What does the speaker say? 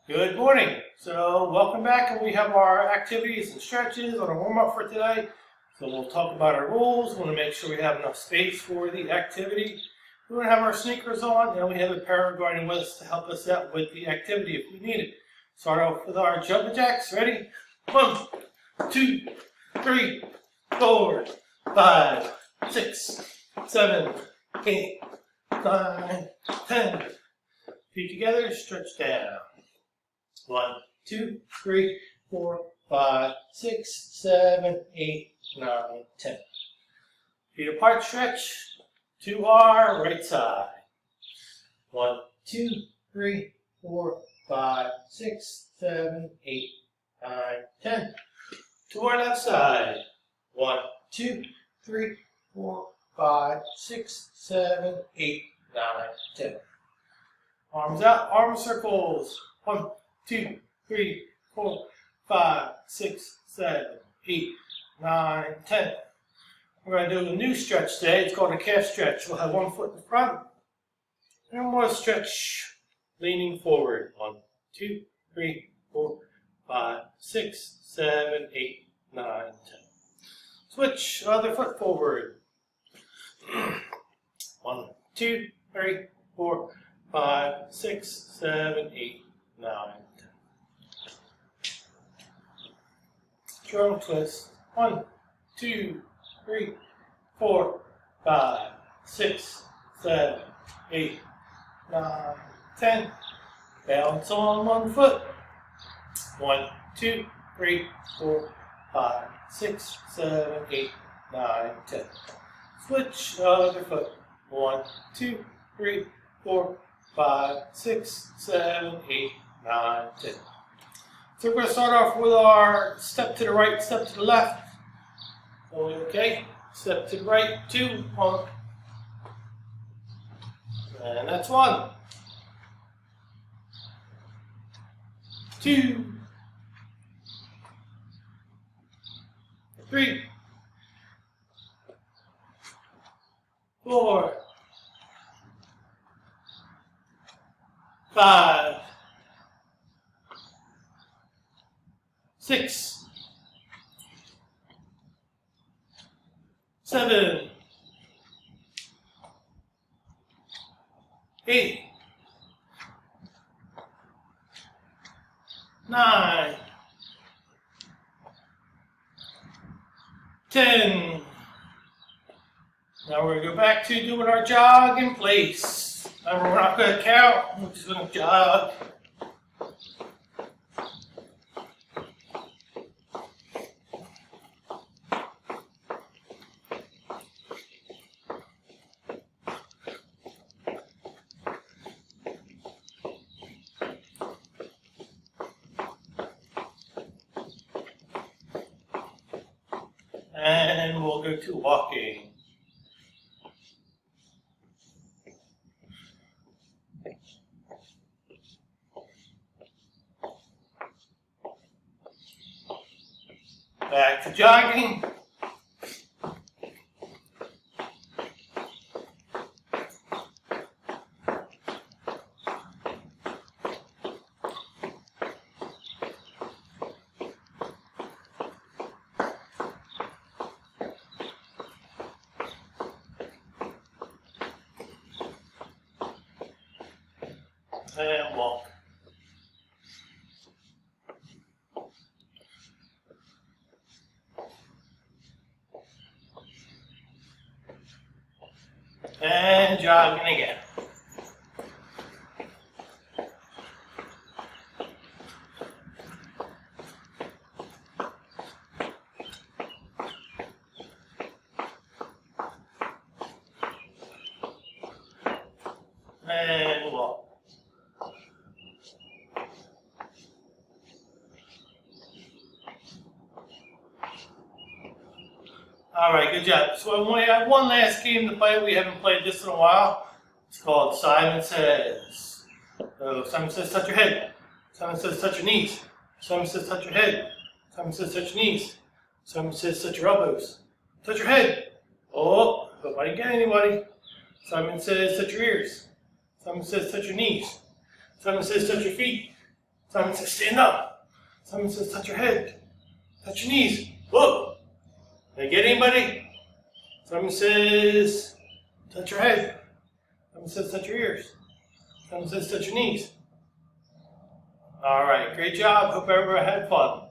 Good morning. So welcome back, and we have our activities and stretches on our warm-up for today. So we'll talk about our rules. We want to make sure we have enough space for the activity. We want to have our sneakers on, and we have a paragliding with us to help us out with the activity if we need it. Start off with our jumping jacks. Ready? 1, 2, 3, 4, 5, 6, 7, 8, 9, 10. Feet together, stretch down. 1, 2, 3, 4, 5, 6, 7, 8, 9, 10. Feet apart, stretch to our right side. 1, 2, 3, 4, 5, 6, 7, 8, 9, 10. To our left side. 1, 2, 3, 4, 5, 6, 7, 8, 9, 10. Arms out, arm circles. 1, 2, 3, 4, 5, 6, 7, 8, 9, 10. We're going to do a new stretch today. It's called a calf stretch. We'll have one foot in front. And we'll stretch leaning forward. 1, 2, 3, 4, 5, 6, 7, 8, 9, 10. Switch, other foot forward. 1, 2, 3, 4, 5, 6, 7, 8, 9, 10. Journal twist. 1, 2, 3, 4, 5, 6, 7, 8, 9, 10. Balance on one foot. 1, 2, 3, 4, 5, 6, 7, 8, 9, 10. Switch other foot. 1, 2, 3, 4, 5, 6, 7, 8, 9, 10. So we're going to start off with our step to the right, step to the left. Okay, step to the right, 2, 1. And that's 1. 2, 3, 4, 5, 6, 7, 8, 9, 10. Now we're going to go back to doing our jog in place. Remember, we're not going to count, we're just going to jog. And we'll go to walking. Back to jogging. And walk. And jogging again. And walk. All right, good job. So we have one last game to play. We haven't played this in a while. It's called Simon Says. So Simon says, touch your head. Simon says, touch your knees. Simon says, touch your head. Simon says, touch your knees. Simon says, touch your elbows. Touch your head. Oh, hope I didn't get anybody. Simon says, touch your ears. Simon says, touch your knees. Simon says, touch your feet. Simon says, stand up. Simon says, touch your head. Touch your knees. Whoa. Did I get anybody? Simon says, touch your head. Simon says, touch your ears. Simon says, touch your knees. All right, great job. Hope everybody had fun.